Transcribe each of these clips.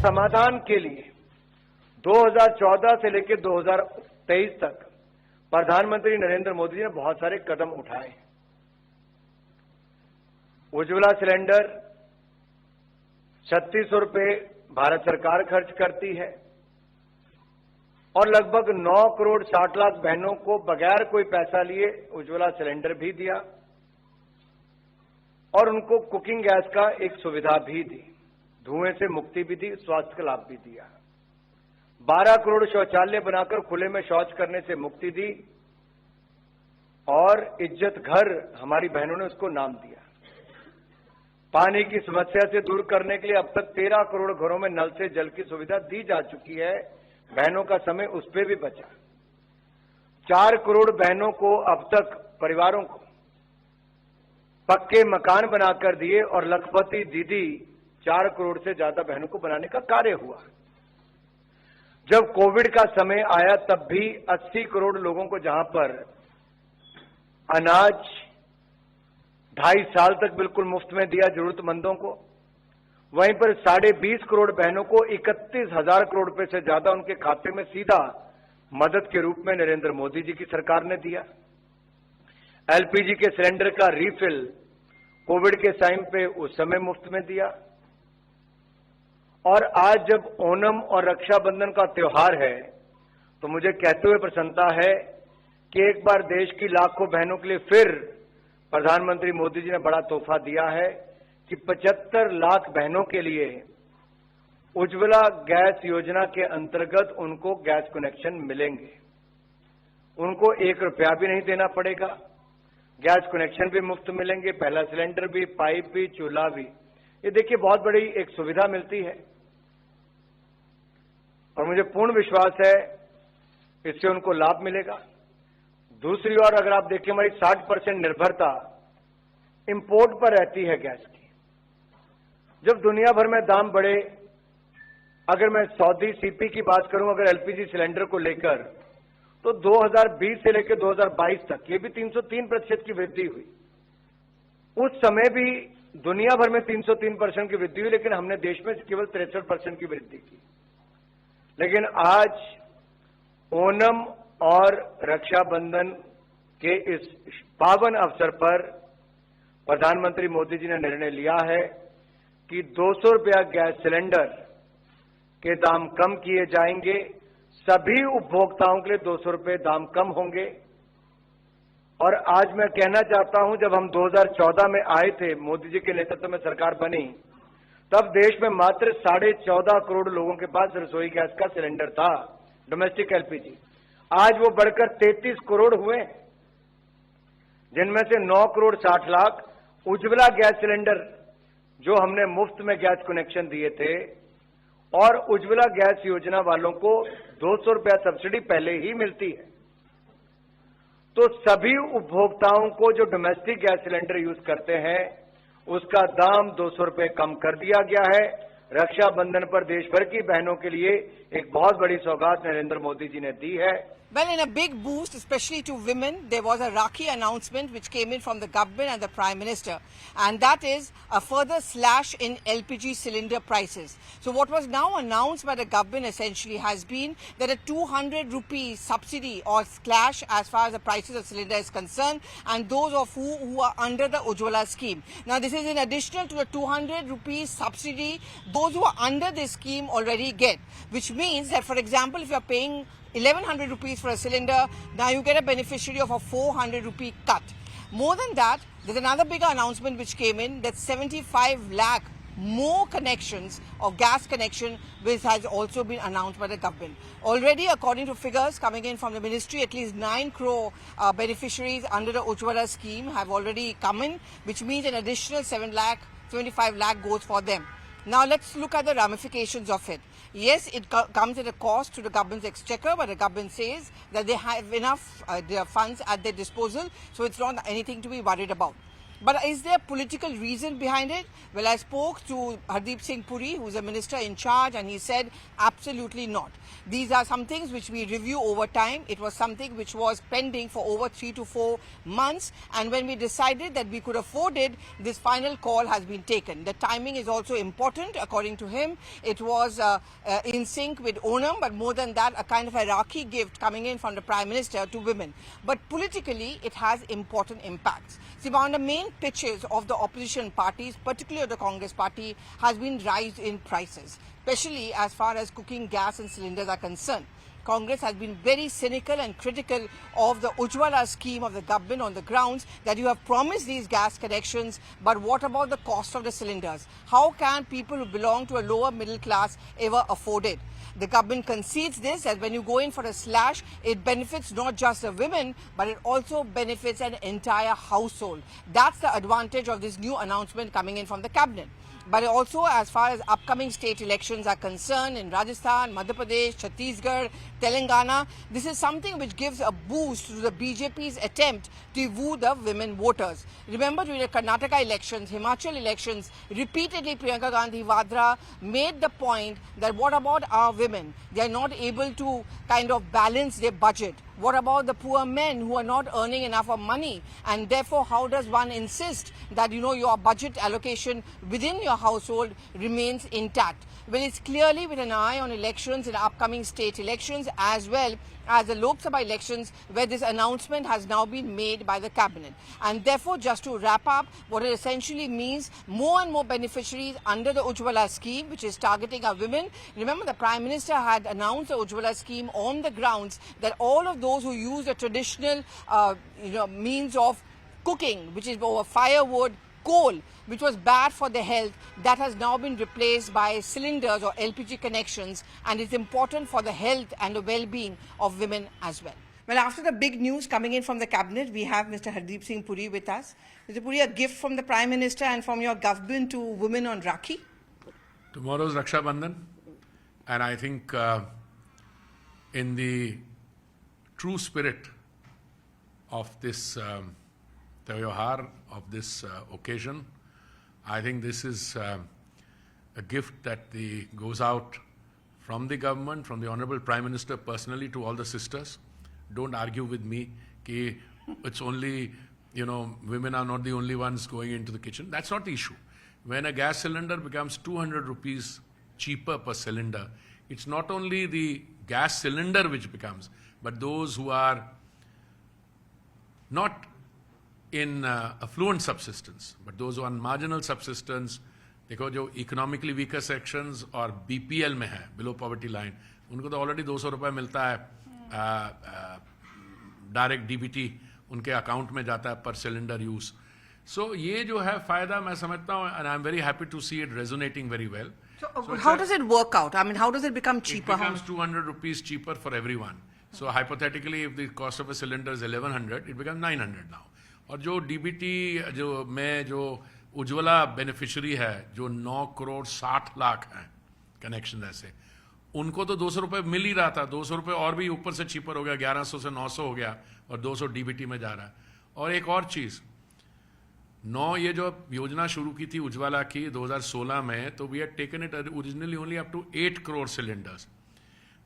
समाधान के लिए 2014 से लेकर 2023 तक प्रधानमंत्री नरेंद्र मोदी जी ने बहुत सारे कदम उठाए। उज्ज्वला सिलेंडर 3600 रुपये भारत सरकार खर्च करती है और लगभग 9 करोड़ 60 लाख बहनों को बगैर कोई पैसा लिए उज्ज्वला सिलेंडर भी दिया और उनको कुकिंग गैस का एक सुविधा भी दी, धुएं से मुक्ति भी दी, स्वास्थ्य का लाभ भी दिया। 12 करोड़ शौचालय बनाकर खुले में शौच करने से मुक्ति दी और इज्जत घर हमारी बहनों ने उसको नाम दिया। पानी की समस्या से दूर करने के लिए अब तक 13 करोड़ घरों में नल से जल की सुविधा दी जा चुकी है। बहनों का समय उस पर भी बचा। 4 करोड़ बहनों को अब तक परिवारों को पक्के मकान बनाकर दिए और लखपति दीदी 4 करोड़ से ज्यादा बहनों को बनाने का कार्य हुआ। जब कोविड का समय आया तब भी 80 करोड़ लोगों को जहां पर अनाज 2.5 साल तक बिल्कुल मुफ्त में दिया जरूरतमंदों को, वहीं पर 20.5 करोड़ बहनों को 31,000 करोड़ रुपए से ज्यादा उनके खाते में सीधा मदद के रूप में नरेंद्र मोदी जी की सरकार ने दिया। एलपीजी के सिलेंडर का रीफिल कोविड के टाइम पे उस समय मुफ्त में दिया और आज जब ओणम और रक्षाबंधन का त्योहार है तो मुझे कहते हुए प्रसन्नता है कि एक बार देश की लाखों बहनों के लिए फिर प्रधानमंत्री मोदी जी ने बड़ा तोहफा दिया है कि 75 लाख बहनों के लिए उज्ज्वला गैस योजना के अंतर्गत उनको गैस कनेक्शन मिलेंगे। उनको 1 रुपया भी नहीं देना पड़ेगा, गैस कनेक्शन भी मुफ्त मिलेंगे, पहला सिलेंडर भी, पाइप भी, चूल्हा भी। ये देखिए बहुत बड़ी एक सुविधा मिलती है और मुझे पूर्ण विश्वास है इससे उनको लाभ मिलेगा। दूसरी ओर अगर आप देखिए हमारी 60% निर्भरता इंपोर्ट पर रहती है गैस की। जब दुनिया भर में दाम बढ़े, अगर मैं सऊदी सीपी की बात करूं अगर एलपीजी सिलेंडर को लेकर, तो 2020 से लेकर 2022 तक ये भी 303% की वृद्धि हुई। उस समय भी दुनिया भर में 303% की वृद्धि हुई, लेकिन हमने देश में केवल 63% की वृद्धि की। लेकिन आज ओणम और रक्षाबंधन के इस पावन अवसर पर प्रधानमंत्री मोदी जी ने निर्णय लिया है कि 200 रुपया गैस सिलेंडर के दाम कम किए जाएंगे। सभी उपभोक्ताओं के लिए 200 रुपये दाम कम होंगे। और आज मैं कहना चाहता हूं, जब हम 2014 में आए थे, मोदी जी के नेतृत्व में सरकार बनी, तब देश में मात्र 14.5 करोड़ लोगों के पास रसोई गैस का सिलेंडर था, डोमेस्टिक एलपीजी। आज वो बढ़कर 33 करोड़ हुए, जिनमें से 9 करोड़ 60 लाख उज्ज्वला गैस सिलेंडर जो हमने मुफ्त में गैस कनेक्शन दिए थे, और उज्ज्वला गैस योजना वालों को 200 रुपया सब्सिडी पहले ही मिलती है। तो सभी उपभोक्ताओं को जो डोमेस्टिक गैस सिलेंडर यूज करते हैं उसका दाम 200 रुपये कम कर दिया गया है। रक्षाबंधन पर देश भर की बहनों के लिए एक बहुत बड़ी सौगात नरेंद्र मोदी जी ने दी है। Well, in a big boost, especially to women, there was a Rakhi announcement which came in from the government and the Prime Minister, and that is a further slash in LPG cylinder prices. So what was now announced by the government essentially has been that a 200 rupees subsidy or slash as far as the prices of cylinder is concerned, and those of who are under the Ujjwala scheme. Now this is in additional to the 200 rupees subsidy those who are under this scheme already get, which means that, for example, if you are paying 1100 rupees for a cylinder, now you get a beneficiary of a 400 rupee cut. More than that, there's another bigger announcement which came in, that 75 lakh more connections of gas connection which has also been announced by the government. Already, according to figures coming in from the ministry, at least 9 crore beneficiaries under the Ujjwala scheme have already come in, which means an additional 75 lakh goes for them. Now let's look at the ramifications of it. Yes, it comes at a cost to the government's exchequer, but the government says that they have enough their funds at their disposal, so it's not anything to be worried about. But is there political reason behind it? Well, I spoke to Hardeep Singh Puri, who's a minister in charge, and he said absolutely not. These are some things which we review over time. It was something which was pending for over 3 to 4 months, and when we decided that we could afford it, this final call has been taken. The timing is also important, according to him. It was in sync with Onam, but more than that, a kind of a Rakhi gift coming in from the Prime Minister to women. But politically, it has important impacts. See, one of the main pitches of the opposition parties, particularly the Congress party, has been rise in prices, especially as far as cooking gas and cylinders are concerned. Congress has been very cynical and critical of the Ujjwala scheme of the government on the grounds that you have promised these gas connections, but what about the cost of the cylinders? How can people who belong to a lower middle class ever afford it? The government concedes this, that when you go in for a slash, it benefits not just the women, but it also benefits an entire household. That's the advantage of this new announcement coming in from the cabinet. But also, as far as upcoming state elections are concerned in Rajasthan, Madhya Pradesh, Chhattisgarh, Telangana, this is something which gives a boost to the BJP's attempt to woo the women voters. Remember, during the Karnataka elections, Himachal elections, repeatedly Priyanka Gandhi Vadra made the point that what about our women? They are not able to kind of balance their budget. What about the poor men who are not earning enough of money? And therefore, how does one insist that, your budget allocation within your household remains intact? Well, it's clearly with an eye on elections and upcoming state elections as well as the Lok Sabha elections, where this announcement has now been made by the cabinet. And therefore, just to wrap up, what it essentially means, more and more beneficiaries under the Ujjwala scheme, which is targeting our women. Remember, the Prime Minister had announced the Ujjwala scheme on the grounds that all of those who use the traditional means of cooking, which is over firewood, coal, which was bad for the health, that has now been replaced by cylinders or LPG connections, and it's important for the health and the well-being of women as well. Well, after the big news coming in from the cabinet, we have Mr. Hardeep Singh Puri with us. Mr. Puri, a gift from the Prime Minister and from your government to women on Rakhi? Tomorrow is Raksha Bandhan, and I think in the true spirit of this Tyohar, of this occasion, I think this is a gift that goes out from the government, from the Honorable Prime Minister personally to all the sisters. Don't argue with me that it's only, women are not the only ones going into the kitchen. That's not the issue. When a gas cylinder becomes 200 rupees cheaper per cylinder, it's not only the gas cylinder which becomes, but those who are not in affluent subsistence, but those who are on marginal subsistence, देखो जो economically weaker sections और BPL में है, below poverty line, उनको तो already 200 रुपए मिलता है, डायरेक्ट डीबीटी उनके अकाउंट में जाता है पर सिलेंडर यूज. सो ये जो है फायदा मैं समझता हूँ, and I'm very happy to see it resonating very well. So how does it work out? I mean, how does it become cheaper? It becomes 200 rupees cheaper for everyone. So hypothetically, if the cost of a cylinder is 1100, it becomes 900 now. और जो DBT जो Ujjwala beneficiary है, जो 9 करोड़ 60 लाख हैं connection ऐसे, उनको तो 200 रुपए मिल ही रहा था, 200 रुपए और भी ऊपर से चीपर हो गया, 1100 से 900 हो गया और 200 डीबीटी में जा रहा है. और एक और चीज, ये जो योजना शुरू की थी उज्ज्वला की 2016 में, तो we had taken it originally only up to 8 crore cylinders,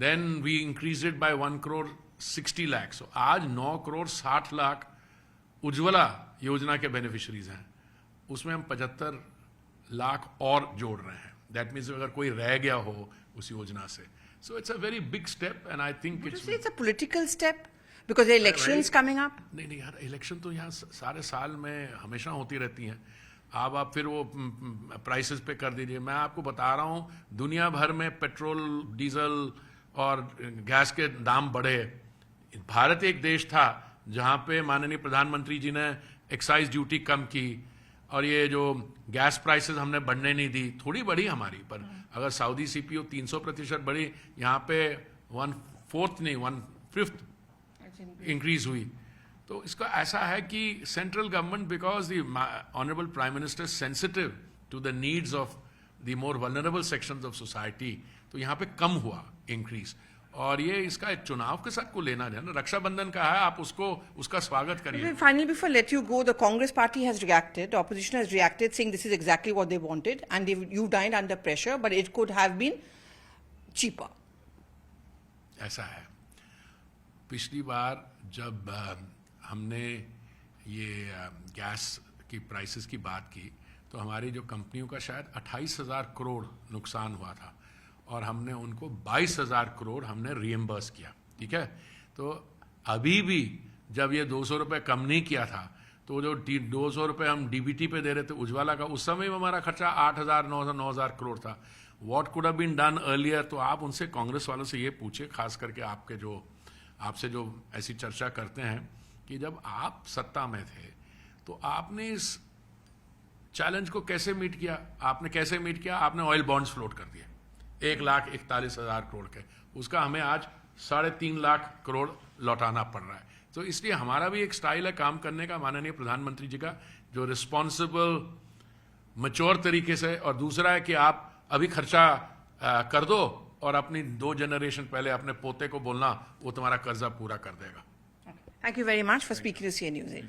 then we increase it by 1 crore 60 lakh. So आज 9 करोड़ 60 लाख उज्ज्वला योजना के बेनिफिशरीज हैं, उसमें हम 75 लाख और जोड़ रहे हैं. दैट मीन्स अगर कोई रह गया हो उस योजना से, so it's a very big step and I think it's a political step because elections coming up. नहीं यार, इलेक्शन तो यहाँ सारे साल में हमेशा होती रहती हैं. आप फिर वो प्राइसेस पे कर दीजिए. मैं आपको बता रहा हूँ, दुनिया भर में पेट्रोल, डीजल और गैस के दाम बढ़े. भारत एक देश था जहाँ पे माननीय प्रधानमंत्री जी ने एक्साइज ड्यूटी कम की और ये जो गैस प्राइसेस हमने बढ़ने नहीं दी. थोड़ी बढ़ी हमारी, पर अगर सऊदी सीपीओ 300% बढ़ी, यहाँ पे 1/4 नहीं 1/5 इंक्रीज हुई. तो इसका ऐसा है कि central government, because the honourable prime minister sensitive to the needs of the more vulnerable sections of society, तो यहाँ पे कम हुआ इंक्रीज. और ये इसका एक चुनाव के साथ को लेना देना, रक्षाबंधन का है, आप उसको उसका स्वागत करिए। Finally, before I let you go, the Congress party has reacted, the opposition has reacted, saying this is exactly what they wanted, and you dined under pressure, but it could have been cheaper. ऐसा है, पिछली बार जब हमने ये gas की prices की बात की तो हमारी जो कंपनियों का शायद 28,000 करोड़ नुकसान हुआ था और हमने उनको 22,000 करोड़ हमने रीएम्बर्स किया, ठीक है। तो अभी भी जब ये 200 रुपये कम नहीं किया था तो जो 200 रुपये हम डीबीटी पे दे रहे थे उज्ज्वला का, उस समय हमारा खर्चा 8,000 9,000 करोड़ था। What could have been done earlier, तो आप उनसे कांग्रेस वालों से ये पूछे, खास करके आपके जो आपसे जो ऐसी चर्चा करते हैं कि जब आप सत्ता में थे तो आपने इस चैलेंज को कैसे मीट किया। आपने कैसे मीट किया? आपने ऑयल बॉन्ड्स फ्लोट कर दिए 1,41,000 करोड़ के, उसका हमें आज 3.5 लाख करोड़ लौटाना पड़ रहा है। तो इसलिए हमारा भी एक स्टाइल है काम करने का, माननीय प्रधानमंत्री जी का, जो रिस्पॉन्सिबल मैच्योर तरीके से, और दूसरा है कि आप अभी खर्चा कर दो और अपनी 2 जनरेशन पहले अपने पोते को बोलना वो तुम्हारा कर्जा पूरा कर देगा। Thank you very much for speaking to CN News 8.